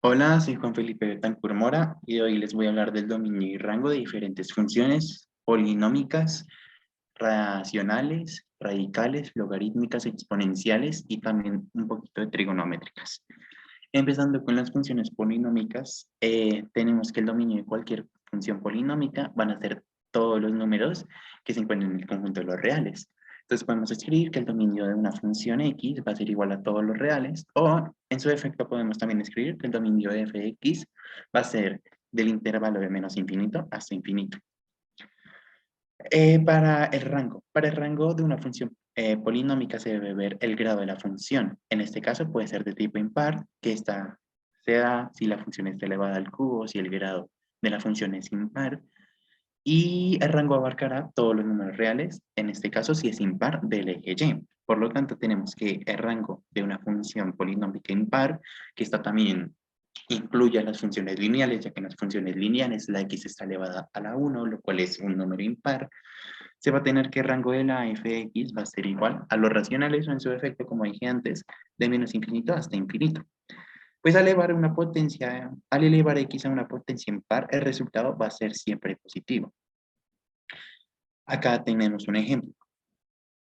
Hola, soy Juan Felipe Betancur Mora y hoy les voy a hablar del dominio y rango de diferentes funciones polinómicas, racionales, radicales, logarítmicas, exponenciales y también un poquito de trigonométricas. Empezando con las funciones polinómicas, tenemos que el dominio de cualquier función polinómica van a ser todos los números que se encuentran en el conjunto de los reales. Entonces podemos escribir que el dominio de una función x va a ser igual a todos los reales, o en su defecto podemos también escribir que el dominio de f de x va a ser del intervalo de menos infinito hasta infinito. Para el rango de una función polinómica se debe ver el grado de la función. En este caso puede ser de tipo impar, que esta se da si la función es elevada al cubo, si el grado de la función es impar, y el rango abarcará todos los números reales, en este caso si es impar del eje y. Por lo tanto, tenemos que el rango de una función polinómica impar, que está también incluye las funciones lineales, ya que en las funciones lineales la x está elevada a la 1, lo cual es un número impar, se va a tener que el rango de la f de x va a ser igual a los racionales o en su efecto, como dije antes, de menos infinito hasta infinito. Pues al elevar x a una potencia impar, el resultado va a ser siempre positivo. Acá tenemos un ejemplo.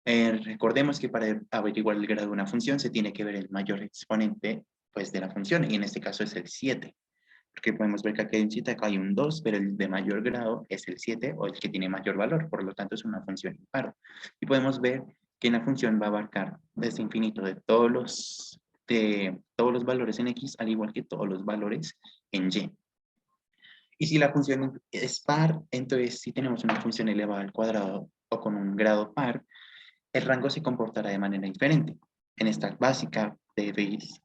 Recordemos que para averiguar el grado de una función se tiene que ver el mayor exponente pues, de la función, y en este caso es el 7. Porque podemos ver que aquí hay un 7, acá hay un 2, pero el de mayor grado es el 7 o el que tiene mayor valor, por lo tanto es una función impar. Y podemos ver que la función va a abarcar desde infinito de todos los valores en x, al igual que todos los valores en y. Y si la función es par, entonces si tenemos una función elevada al cuadrado o con un grado par, el rango se comportará de manera diferente. En esta básica de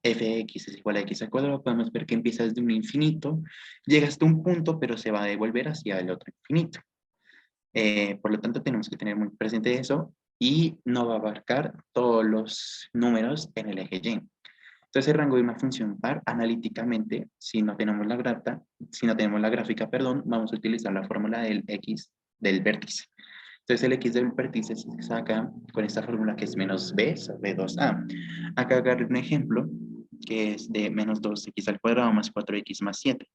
f de x es igual a x al cuadrado, podemos ver que empieza desde un infinito, llega hasta un punto, pero se va a devolver hacia el otro infinito. Por lo tanto, tenemos que tener muy presente eso y no va a abarcar todos los números en el eje y. Entonces, el rango de una función par, analíticamente, si no tenemos la gráfica, perdón, vamos a utilizar la fórmula del x del vértice. Entonces, el x del vértice se saca con esta fórmula que es menos b sobre 2a. Acá agarré un ejemplo que es de menos 2x al cuadrado más 4x más 7.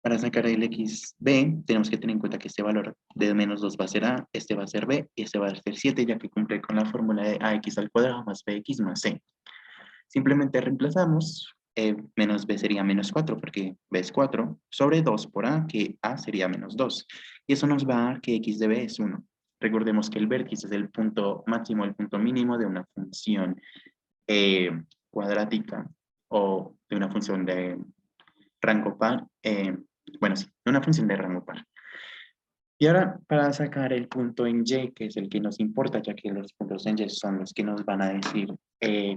Para sacar el xb, tenemos que tener en cuenta que este valor de menos 2 va a ser a, este va a ser b y este va a ser 7, ya que cumple con la fórmula de ax al cuadrado más bx más c. Simplemente reemplazamos, menos b sería menos 4 porque b es 4, sobre 2 por a, que a sería menos 2. Y eso nos va a dar que x de b es 1. Recordemos que el vértice es el punto máximo, el punto mínimo de una función eh, cuadrática o de una función de rango par. Bueno, sí, de una función de rango par. Y ahora, para sacar el punto en y, que es el que nos importa, ya que los puntos en y son los que nos van a decir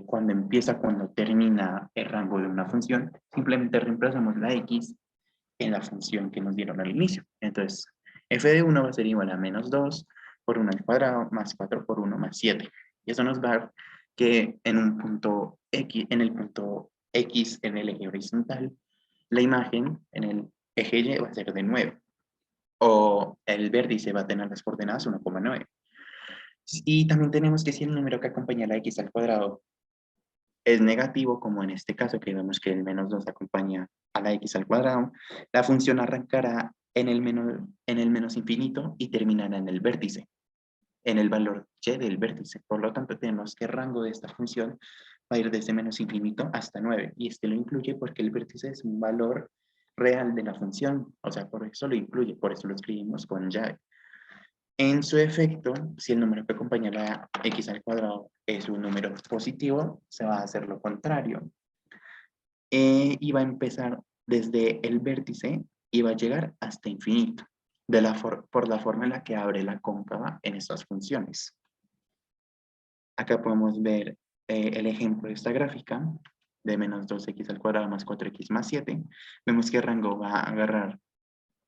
cuándo empieza, cuándo termina el rango de una función, simplemente reemplazamos la x en la función que nos dieron al inicio. Entonces, f de 1 va a ser igual a menos 2 por 1 al cuadrado más 4 por 1 más 7. Y eso nos va a dar que en un punto x, en el punto x en el eje horizontal, la imagen en el eje y va a ser de 9 o el vértice va a tener las coordenadas 1,9. Y también tenemos que si el número que acompaña a la x al cuadrado es negativo, como en este caso que vemos que el menos 2 acompaña a la x al cuadrado, la función arrancará en el menos infinito y terminará en el vértice, en el valor y del vértice. Por lo tanto, tenemos que el rango de esta función va a ir desde menos infinito hasta 9, y este lo incluye porque el vértice es un valor real de la función, o sea, por eso lo incluye, por eso lo escribimos con y. En su efecto, si el número que acompaña a la x al cuadrado es un número positivo, se va a hacer lo contrario. Y va a empezar desde el vértice y va a llegar hasta infinito, por la forma en la que abre la cóncava en estas funciones. Acá podemos ver el ejemplo de esta gráfica de menos 2x al cuadrado más 4x más 7. Vemos que el rango va a agarrar.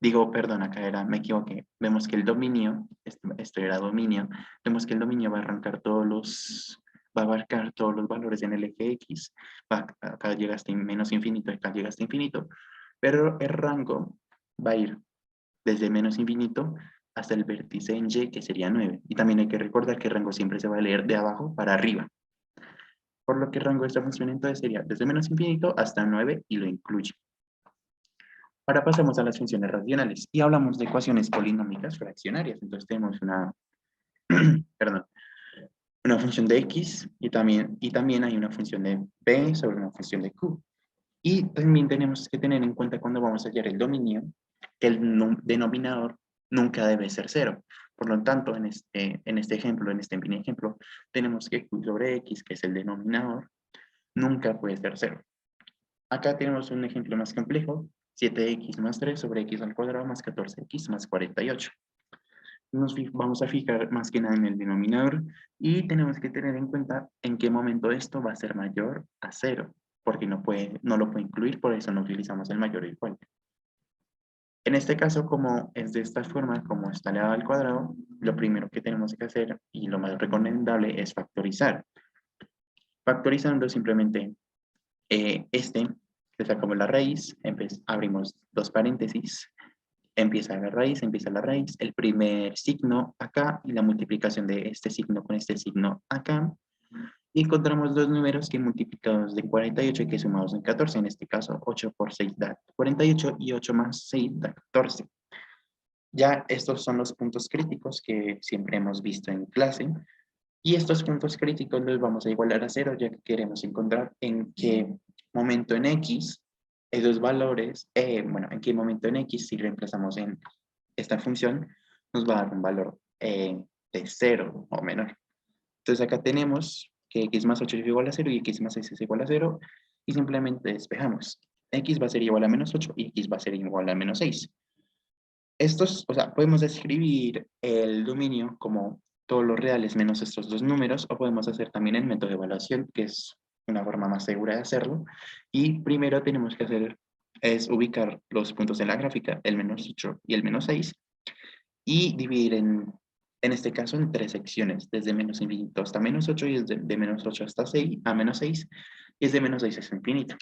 Digo, perdón, acá era, me equivoqué. Vemos que el dominio, esto era dominio, vemos que el dominio va a va a abarcar todos los valores en el eje X. Acá llega hasta menos infinito, acá llega hasta infinito. Pero el rango va a ir desde menos infinito hasta el vértice en Y, que sería 9. Y también hay que recordar que el rango siempre se va a leer de abajo para arriba. Por lo que el rango de esta función entonces sería desde menos infinito hasta 9 y lo incluye. Ahora pasamos a las funciones racionales y hablamos de ecuaciones polinómicas fraccionarias. Entonces tenemos una, perdón, una función de x y también hay una función de p sobre una función de q. Y también tenemos que tener en cuenta cuando vamos a hallar el dominio que el denominador nunca debe ser cero. Por lo tanto, en este ejemplo, en este mini ejemplo, tenemos que q sobre x, que es el denominador, nunca puede ser cero. Acá tenemos un ejemplo más complejo, 7x más 3 sobre x al cuadrado más 14x más 48. Vamos a fijar más que nada en el denominador y tenemos que tener en cuenta en qué momento esto va a ser mayor a 0, porque no lo puede incluir, por eso no utilizamos el mayor o igual. En este caso, como es de esta forma, como está elevado al cuadrado, lo primero que tenemos que hacer y lo más recomendable es factorizar. Factorizando simplemente le sacamos la raíz, abrimos dos paréntesis, empieza la raíz, el primer signo acá y la multiplicación de este signo con este signo acá. Y encontramos dos números que multiplicados de 48 y que sumados en 14, en este caso 8 por 6 da 48 y 8 más 6 da 14. Ya estos son los puntos críticos que siempre hemos visto en clase. Y estos puntos críticos los vamos a igualar a 0, ya que queremos encontrar en qué momento en X esos valores, bueno, en qué momento en X, si reemplazamos en esta función, nos va a dar un valor de 0 o menor. Entonces acá tenemos que X más 8 es igual a 0 y X más 6 es igual a 0, y simplemente despejamos. X va a ser igual a menos 8 y X va a ser igual a menos 6. O sea, podemos escribir el dominio como todos los reales menos estos dos números, o podemos hacer también el método de evaluación, que es una forma más segura de hacerlo. Y primero tenemos que hacer es ubicar los puntos en la gráfica, el menos 8 y el menos 6, y dividir en este caso en tres secciones, desde menos infinito hasta menos 8, y desde de menos 8 hasta 6, a menos 6, y desde menos 6 hasta infinito.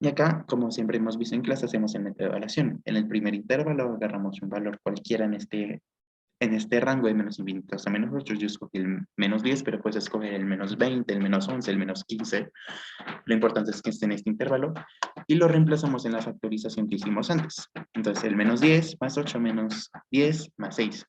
Y acá, como siempre hemos visto en clase, hacemos el método de evaluación. En el primer intervalo agarramos un valor cualquiera en este rango de menos infinito hasta menos 8. Yo escogí el menos 10, pero puedes escoger el menos 20, el menos 11, el menos 15. Lo importante es que esté en este intervalo. Y lo reemplazamos en la factorización que hicimos antes. Entonces, el menos 10 más 8 menos 10 más 6.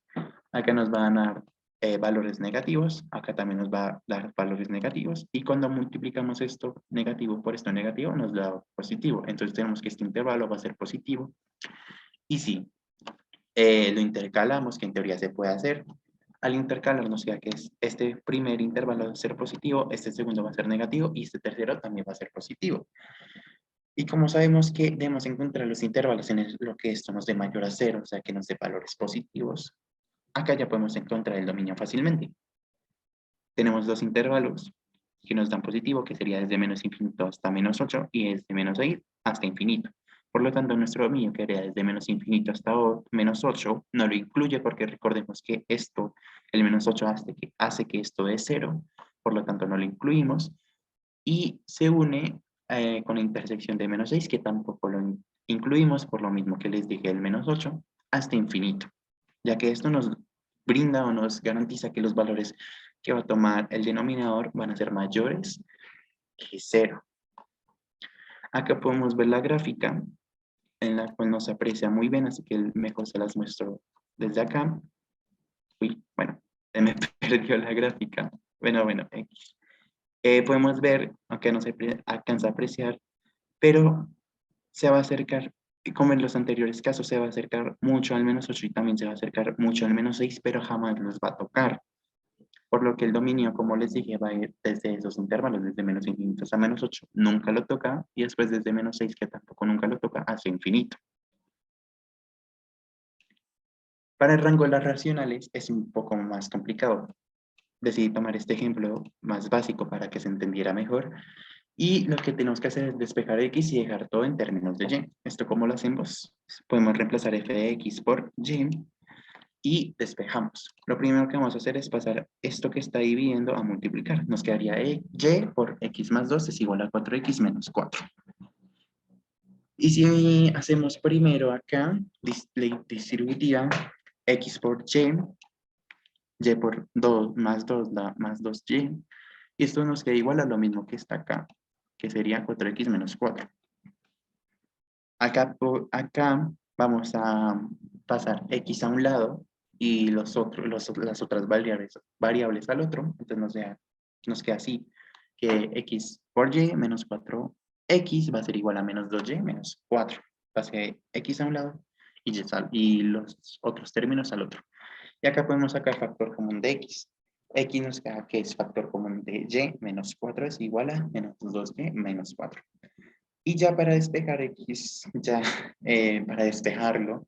Acá nos van a dar valores negativos, acá también nos va a dar valores negativos, y cuando multiplicamos esto negativo por esto negativo, nos da positivo. Entonces tenemos que este intervalo va a ser positivo, y si lo intercalamos, que en teoría se puede hacer, al intercalar nos queda que este primer intervalo va a ser positivo, este segundo va a ser negativo, y este tercero también va a ser positivo. Y como sabemos que debemos encontrar los intervalos en lo que esto nos dé mayor a 0, o sea que nos dé valores positivos, acá ya podemos encontrar el dominio fácilmente. Tenemos dos intervalos que nos dan positivo, que sería desde menos infinito hasta menos 8 y desde menos 6 hasta infinito. Por lo tanto, nuestro dominio, que sería desde menos infinito hasta menos 8, no lo incluye porque recordemos que esto, el menos 8 hace que esto dé 0, por lo tanto no lo incluimos. Y se une con la intersección de menos 6, que tampoco lo incluimos, por lo mismo que les dije el menos 8, hasta infinito, ya que esto nos brinda o nos garantiza que los valores que va a tomar el denominador van a ser mayores que 0. Acá podemos ver la gráfica en la cual nos aprecia muy bien, así que mejor se las muestro desde acá. Uy, bueno, se me perdió la gráfica. Bueno, X. Podemos ver, aunque no se alcanza a apreciar, pero se va a acercar, como en los anteriores casos, se va a acercar mucho al menos 8 y también se va a acercar mucho al menos 6, pero jamás los va a tocar. Por lo que el dominio, como les dije, va a ir desde esos intervalos, desde menos infinito hasta menos 8, nunca lo toca, y después desde menos 6, que tampoco nunca lo toca, hacia infinito. Para el rango de las racionales es un poco más complicado. Decidí tomar este ejemplo más básico para que se entendiera mejor, y lo que tenemos que hacer es despejar x y dejar todo en términos de y. ¿Esto cómo lo hacemos? Podemos reemplazar f de x por y, y despejamos. Lo primero que vamos a hacer es pasar esto que está dividiendo a multiplicar. Nos quedaría y por x más 2 es igual a 4x menos 4. Y si hacemos primero acá, distributiva, x por y por 2 más 2 da más 2y, y esto nos queda igual a lo mismo que está acá, que sería 4x menos 4. Acá vamos a pasar x a un lado y las otras variables al otro. Entonces nos queda así, que x por y menos 4x va a ser igual a menos 2y menos 4. Pase x a un lado y los otros términos al otro. Y acá podemos sacar factor común de x. X nos queda que es factor común de y menos 4 es igual a menos 2y menos 4. Y ya para despejar x, para despejarlo,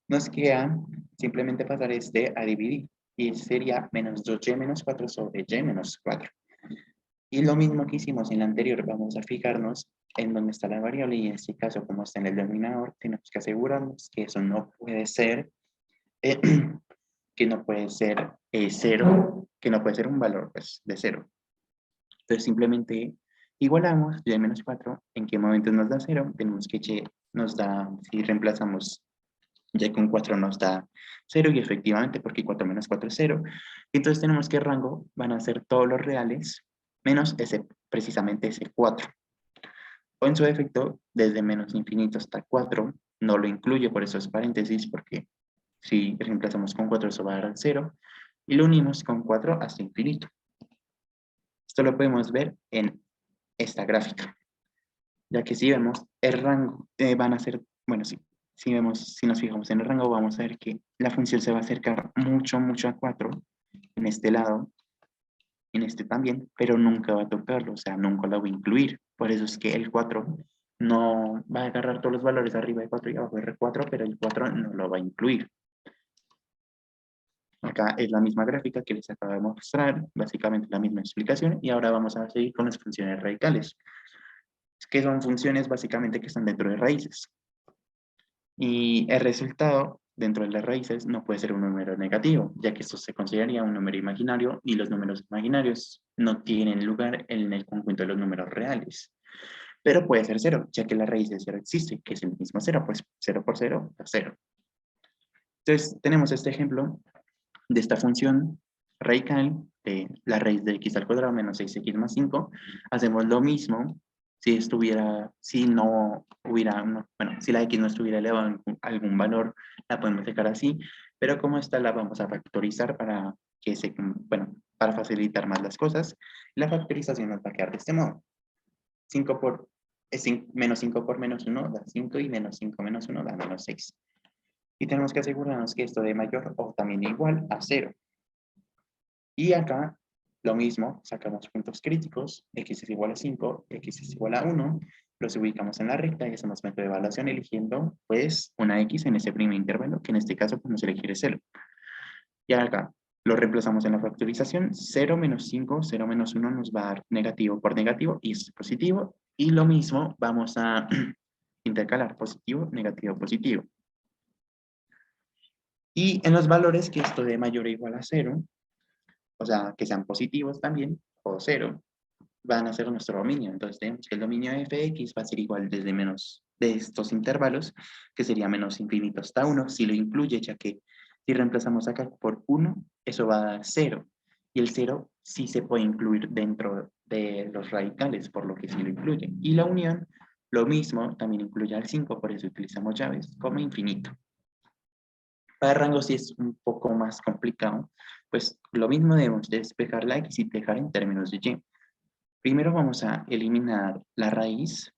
nos queda simplemente pasar este a dividir. Y sería menos 2y menos 4 sobre y menos 4. Y lo mismo que hicimos en la anterior, vamos a fijarnos en dónde está la variable y en este caso, como está en el denominador, tenemos que asegurarnos que eso no puede ser, que no puede ser 0, que no puede ser un valor pues, de 0. Entonces simplemente igualamos y menos 4. ¿En qué momento nos da 0? Tenemos que y nos da, si reemplazamos y con 4 nos da 0 y efectivamente porque 4 menos 4 es 0. Entonces tenemos que el rango van a ser todos los reales menos precisamente ese 4. O en su defecto, desde menos infinito hasta 4, no lo incluye por esos paréntesis porque si reemplazamos con 4 eso va a dar 0 y lo unimos con 4 hasta infinito. Esto lo podemos ver en esta gráfica, ya que si vemos el rango, van a ser, bueno, si nos fijamos en el rango, vamos a ver que la función se va a acercar mucho, mucho a 4 en este lado, en este también, pero nunca va a tocarlo, o sea, nunca lo va a incluir. Por eso es que el 4 no va a agarrar todos los valores arriba de 4 y abajo de R4, pero el 4 no lo va a incluir. Acá es la misma gráfica que les acabo de mostrar, básicamente la misma explicación, y ahora vamos a seguir con las funciones radicales, que son funciones básicamente que están dentro de raíces. Y el resultado dentro de las raíces no puede ser un número negativo, ya que esto se consideraría un número imaginario y los números imaginarios no tienen lugar en el conjunto de los números reales. Pero puede ser 0, ya que la raíz de 0 existe, que es el mismo 0, pues 0 por 0 da 0. Entonces tenemos este ejemplo de esta función radical de la raíz de x al cuadrado menos 6x más 5. Hacemos lo mismo si no hubiera, bueno, si la x no estuviera elevada a algún valor, la podemos dejar así, pero como esta la vamos a factorizar para para facilitar más las cosas. La factorización nos va a quedar de este modo. Menos 5 por menos 1 da 5 y menos 5 menos 1 da menos 6. Y tenemos que asegurarnos que esto dé mayor o también igual a 0. Y acá lo mismo, sacamos puntos críticos, x es igual a 5, x es igual a 1, los ubicamos en la recta y hacemos método de evaluación eligiendo pues una x en ese primer intervalo, que en este caso podemos elegir 0. Y acá lo reemplazamos en la factorización, 0 menos 5, 0 menos 1 nos va a dar negativo por negativo y es positivo. Y lo mismo vamos a intercalar positivo, negativo, positivo. Y en los valores que esto dé mayor o igual a 0, o sea, que sean positivos también, o 0, van a ser nuestro dominio. Entonces tenemos que el dominio de fx va a ser igual desde menos de estos intervalos, que sería menos infinito hasta 1, si lo incluye, ya que si reemplazamos acá por 1, eso va a dar 0. Y el 0 sí se puede incluir dentro de los radicales, por lo que sí lo incluye. Y la unión, lo mismo, también incluye al 5, por eso utilizamos llaves como infinito. Para rango sí es un poco más complicado, pues lo mismo debemos despejar la x y dejar en términos de y. Primero vamos a eliminar la raíz,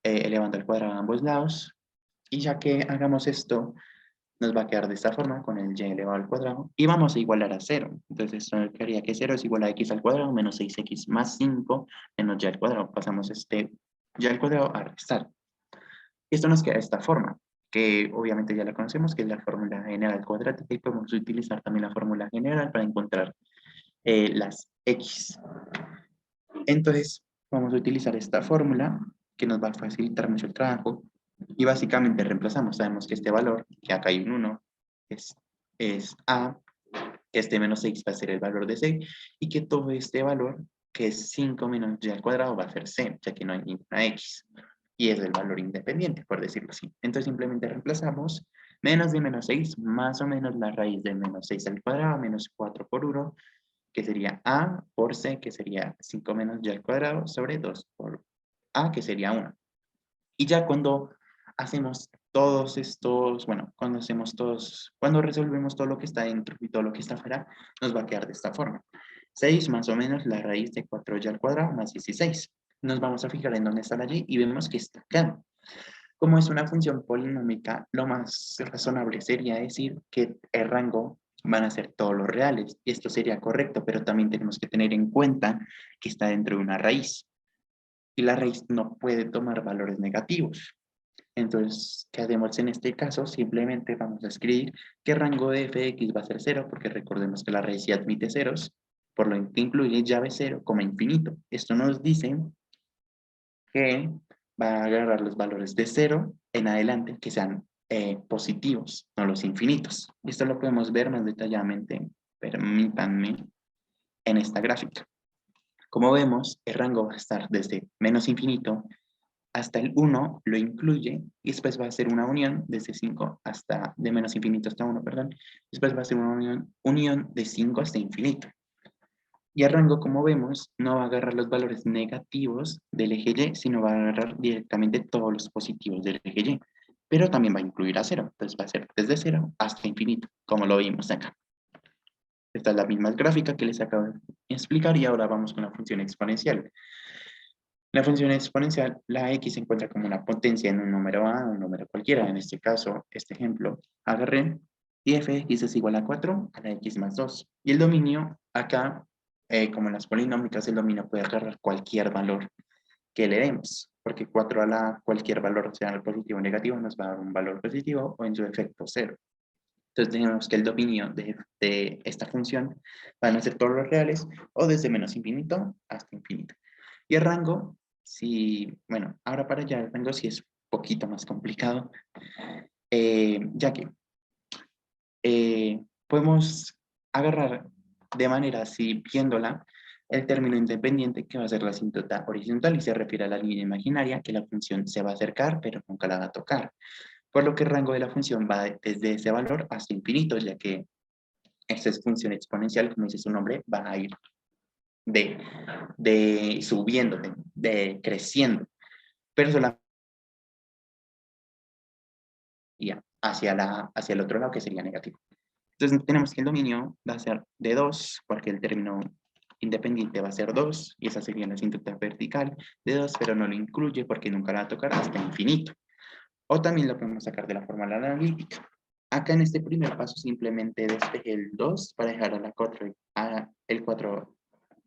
elevando al cuadrado a ambos lados, y ya que hagamos esto, nos va a quedar de esta forma, con el y elevado al cuadrado, y vamos a igualar a 0. Entonces esto quedaría que 0 es igual a x al cuadrado menos 6x más 5 menos y al cuadrado. Pasamos este y al cuadrado a restar. Esto nos queda de esta forma, que obviamente ya la conocemos, que es la fórmula general cuadrática, y podemos utilizar también la fórmula general para encontrar las x. Entonces, vamos a utilizar esta fórmula, que nos va a facilitar mucho el trabajo, y básicamente reemplazamos. Sabemos que este valor, que acá hay un 1, es a, que este menos 6 va a ser el valor de c, y que todo este valor, que es 5 menos y al cuadrado, va a ser c, ya que no hay ninguna x. Y es el valor independiente, por decirlo así. Entonces simplemente reemplazamos menos de menos 6, más o menos la raíz de menos 6 al cuadrado, menos 4 por 1, que sería a por c, que sería 5 menos y al cuadrado, sobre 2 por a, que sería 1. Y ya cuando hacemos todos estos, bueno, cuando resolvemos todo lo que está dentro y todo lo que está afuera, nos va a quedar de esta forma. 6 más o menos la raíz de 4y al cuadrado más 16. Nos vamos a fijar en dónde está la y y vemos que está acá. Como es una función polinómica, lo más razonable sería decir que el rango van a ser todos los reales. Y esto sería correcto, pero también tenemos que tener en cuenta que está dentro de una raíz. Y la raíz no puede tomar valores negativos. Entonces, ¿qué hacemos en este caso? Simplemente vamos a escribir que el rango de f de x va a ser 0, porque recordemos que la raíz sí admite ceros, por lo que incluye llave 0, infinito. Esto nos dice que va a agarrar los valores de 0 en adelante que sean positivos, no los infinitos. Esto lo podemos ver más detalladamente, permítanme, en esta gráfica. Como vemos, el rango va a estar desde menos infinito hasta el 1, lo incluye, y después va a ser una unión desde 5 hasta, de menos infinito hasta 1, perdón. Después va a ser una unión de 5 hasta infinito. Y el rango, como vemos, no va a agarrar los valores negativos del eje Y, sino va a agarrar directamente todos los positivos del eje Y. Pero también va a incluir a 0. Entonces va a ser desde 0 hasta infinito, como lo vimos acá. Esta es la misma gráfica que les acabo de explicar y ahora vamos con la función exponencial. La función exponencial, la x se encuentra como una potencia en un número a, un número cualquiera. En este caso, este ejemplo, agarré y f de x es igual a 4 a la x más 2. Y el dominio acá, como en las polinómicas, el dominio puede agarrar cualquier valor que le demos, porque 4 a la cualquier valor, sea el positivo o negativo, nos va a dar un valor positivo o en su efecto 0. Entonces tenemos que el dominio de esta función van a ser todos los reales o desde menos infinito hasta infinito. Y el rango, si, bueno, ahora para allá el rango sí es un poquito más complicado, ya que podemos agarrar de manera así, viéndola, el término independiente que va a ser la asíntota horizontal y se refiere a la línea imaginaria que la función se va a acercar pero nunca la va a tocar. Por lo que el rango de la función va desde ese valor hasta infinito, ya que esta es función exponencial, como dice su nombre, va a ir de subiendo, de creciendo, pero solamente hacia el otro lado que sería negativo. Entonces tenemos que el dominio va a ser de 2, porque el término independiente va a ser 2, y esa sería la asíntota vertical de 2, pero no lo incluye porque nunca la va a tocar hasta infinito. O también lo podemos sacar de la fórmula analítica. Acá en este primer paso simplemente despeje el 2 para dejar a la 4, el 4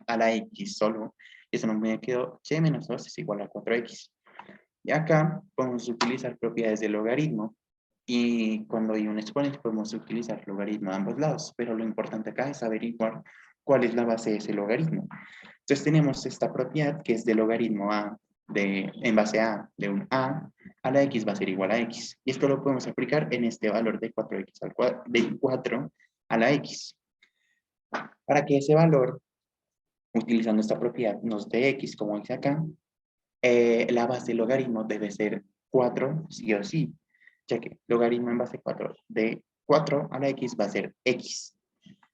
a la x solo. Eso nos me quedó y menos 2 es igual a 4x. Y acá podemos utilizar propiedades del logaritmo. Y cuando hay un exponente podemos utilizar logaritmo a ambos lados. Pero lo importante acá es averiguar cuál es la base de ese logaritmo. Entonces tenemos esta propiedad que es de logaritmo a en base a de un a la x va a ser igual a x. Y esto lo podemos aplicar en este valor de 4x al cuadrado, de 4 a la x. Para que ese valor, utilizando esta propiedad, nos dé x, como dice acá, la base del logaritmo debe ser 4 sí o sí, ya que logaritmo en base 4 de 4 a la x va a ser x.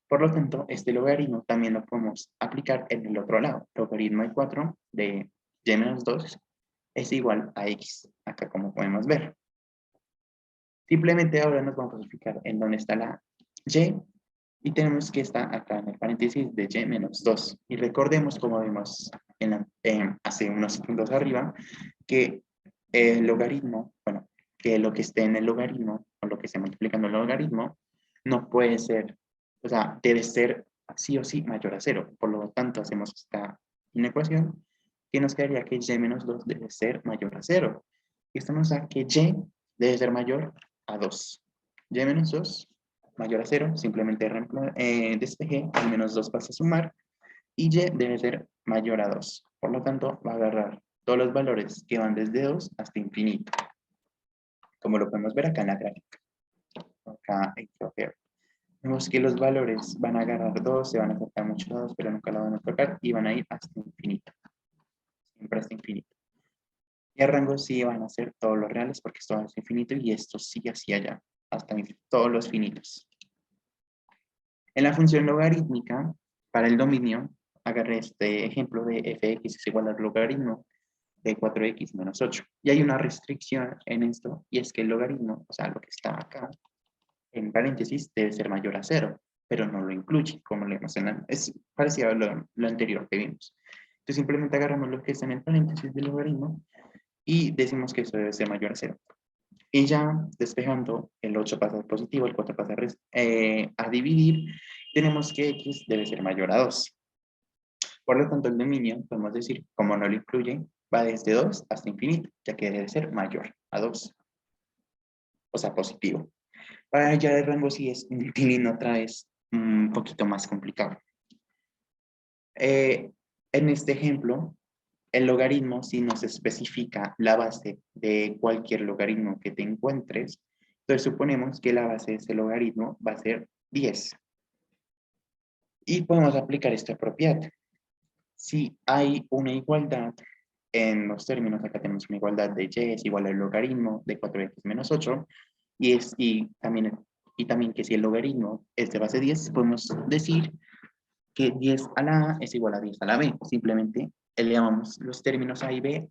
Por lo tanto, este logaritmo también lo podemos aplicar en el otro lado. Logaritmo de 4 de y menos 2 es igual a x, acá como podemos ver. Simplemente ahora nos vamos a fijar en dónde está la y tenemos que estar acá en el paréntesis de y menos 2. Y recordemos, como vimos hace unos segundos arriba, que el logaritmo, bueno, que lo que esté en el logaritmo, o lo que esté multiplicando el logaritmo, no puede ser, o sea, debe ser sí o sí mayor a 0. Por lo tanto, hacemos esta inecuación que nos quedaría que y menos 2 debe ser mayor a 0. Y esto nos da que y debe ser mayor a 2. Y menos 2 mayor a 0, simplemente despejé, el menos 2 pasa a sumar, y y debe ser mayor a 2. Por lo tanto, va a agarrar todos los valores que van desde 2 hasta infinito, como lo podemos ver acá en la gráfica. Acá en Here. Vemos que los valores van a agarrar 2, se van a acercar mucho a 2, pero nunca la van a tocar, y van a ir hasta infinito. Siempre hasta infinito. Y el rango sí van a ser todos los reales, porque esto va hasta infinito, y esto sigue hacia allá, hasta todos los finitos. En la función logarítmica, para el dominio, agarré este ejemplo de f(x) es igual al logaritmo de 4x menos 8. Y hay una restricción en esto, y es que el logaritmo, o sea, lo que está acá, en paréntesis, debe ser mayor a 0, pero no lo incluye, como leemos es parecido a lo anterior que vimos. Entonces simplemente agarramos lo que está en el paréntesis del logaritmo y decimos que eso debe ser mayor a 0. Y ya despejando, el 8 pasa a positivo, el 4 pasa a dividir, tenemos que x debe ser mayor a 2. Por lo tanto, el dominio, podemos decir, como no lo incluye, va desde 2 hasta infinito, ya que debe ser mayor a 2. O sea, positivo. Para hallar el rango sí es un tilín otra vez un poquito más complicado. En este ejemplo, el logaritmo, si nos especifica la base de cualquier logaritmo que te encuentres, entonces suponemos que la base de ese logaritmo va a ser 10. Y podemos aplicar esta propiedad. Si hay una igualdad en los términos, acá tenemos una igualdad de y es igual al logaritmo de 4x menos 8, y también que si el logaritmo es de base 10, podemos decir que 10 a la A es igual a 10 a la B. Simplemente elevamos los términos A y B,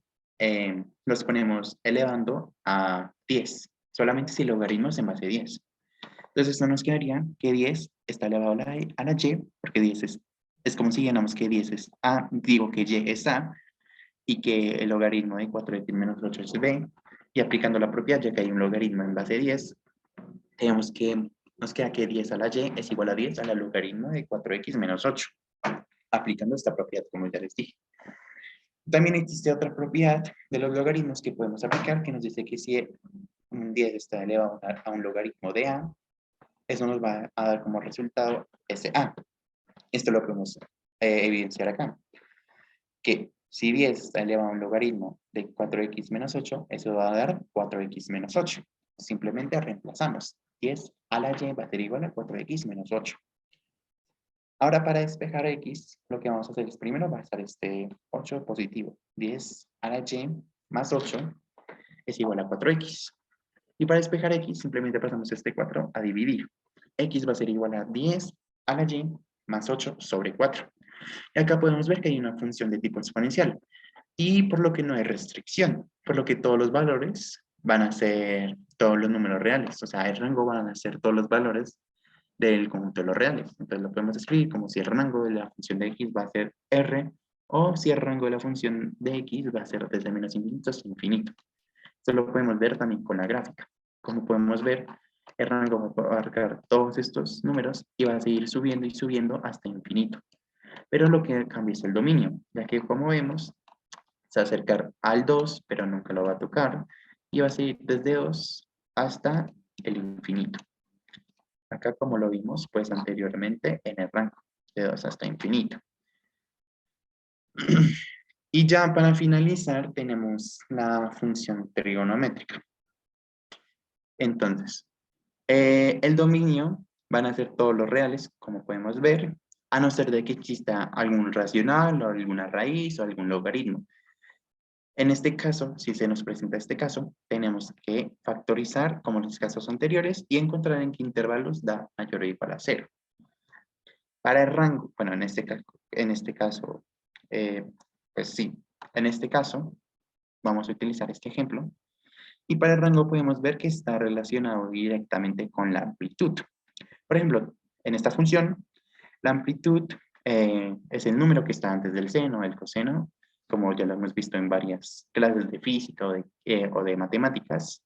los ponemos elevando a 10, solamente si el logaritmo es en base 10. Entonces esto nos quedaría que 10 está elevado a la Y, porque 10 es como si llenamos que 10 es A, digo que Y es A, y que el logaritmo de 4x menos 8 es B, y aplicando la propiedad, ya que hay un logaritmo en base 10, tenemos que nos queda que 10 a la Y es igual a 10 al logaritmo de 4x menos 8, aplicando esta propiedad, como ya les dije. También existe otra propiedad de los logaritmos que podemos aplicar, que nos dice que si 10 está elevado a un logaritmo de A, eso nos va a dar como resultado ese A. Esto lo podemos evidenciar acá, que si 10 está elevado a un logaritmo de 4x menos 8, eso va a dar 4x menos 8. Simplemente reemplazamos. 10 a la Y va a ser igual a 4x menos 8. Ahora para despejar x, lo que vamos a hacer es primero va a estar este 8 positivo. 10 a la Y más 8 es igual a 4x. Y para despejar x, simplemente pasamos este 4 a dividir. X va a ser igual a 10 a la Y más 8 sobre 4. Y acá podemos ver que hay una función de tipo exponencial. Y por lo que no hay restricción, por lo que todos los valores van a ser todos los números reales. O sea, el rango van a ser todos los valores del conjunto de los reales. Entonces lo podemos escribir como si el rango de la función de x va a ser r, o si el rango de la función de x va a ser desde menos infinito hasta infinito. Esto lo podemos ver también con la gráfica. Como podemos ver, el rango va a abarcar todos estos números y va a seguir subiendo y subiendo hasta infinito. Pero lo que cambia es el dominio, ya que como vemos, se va a acercar al 2, pero nunca lo va a tocar, y va a seguir desde 2 hasta el infinito. Acá como lo vimos pues anteriormente en el rango de 2 hasta infinito. Y ya para finalizar tenemos la función trigonométrica. Entonces, el dominio van a ser todos los reales, como podemos ver, a no ser de que exista algún racional o alguna raíz o algún logaritmo. En este caso, si se nos presenta este caso, tenemos que factorizar como en los casos anteriores y encontrar en qué intervalos da mayor o igual a 0. Para el rango, bueno, en este caso pues sí, en este caso vamos a utilizar este ejemplo. Y para el rango podemos ver que está relacionado directamente con la amplitud. Por ejemplo, en esta función, la amplitud es el número que está antes del seno, el coseno, como ya lo hemos visto en varias clases de física o de matemáticas.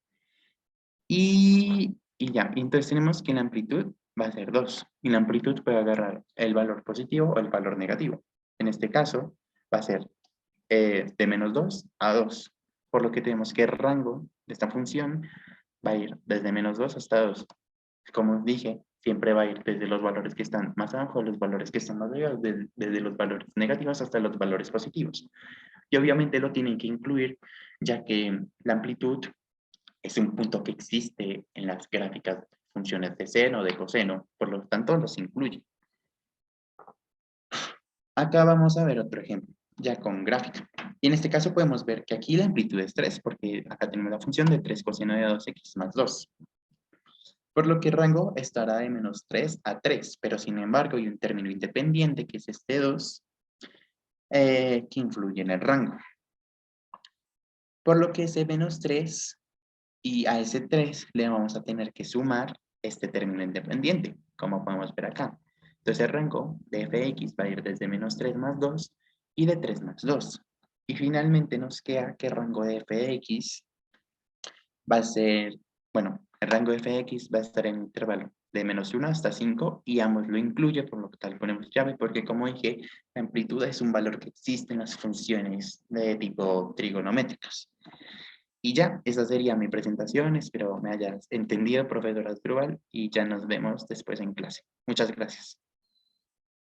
Y ya, entonces tenemos que la amplitud va a ser 2. Y la amplitud puede agarrar el valor positivo o el valor negativo. En este caso, va a ser de menos 2 a 2. Por lo que tenemos que el rango de esta función va a ir desde menos 2 hasta 2. Como dije, siempre va a ir desde los valores que están más abajo, los valores que están más arriba, desde los valores negativos hasta los valores positivos. Y obviamente lo tienen que incluir, ya que la amplitud es un punto que existe en las gráficas de funciones de seno o de coseno, por lo tanto los incluye. Acá vamos a ver otro ejemplo, ya con gráfica. Y en este caso podemos ver que aquí la amplitud es 3, porque acá tenemos la función de 3 coseno de 2x más 2. Por lo que el rango estará de menos 3 a 3, pero sin embargo hay un término independiente, que es este 2, que influye en el rango. Por lo que ese menos 3 y a ese 3 le vamos a tener que sumar este término independiente, como podemos ver acá. Entonces el rango de f de x va a ir desde menos 3 más 2 y de 3 más 2. Y finalmente nos queda que el rango de f de x va a ser, bueno, el rango de f de x va a estar en el intervalo de menos 1 hasta 5 y ambos lo incluye, por lo tal ponemos llave, porque como dije, la amplitud es un valor que existe en las funciones de tipo trigonométricas. Y ya, esa sería mi presentación. Espero me hayas entendido, profesora Asdrúbal, y ya nos vemos después en clase. Muchas gracias.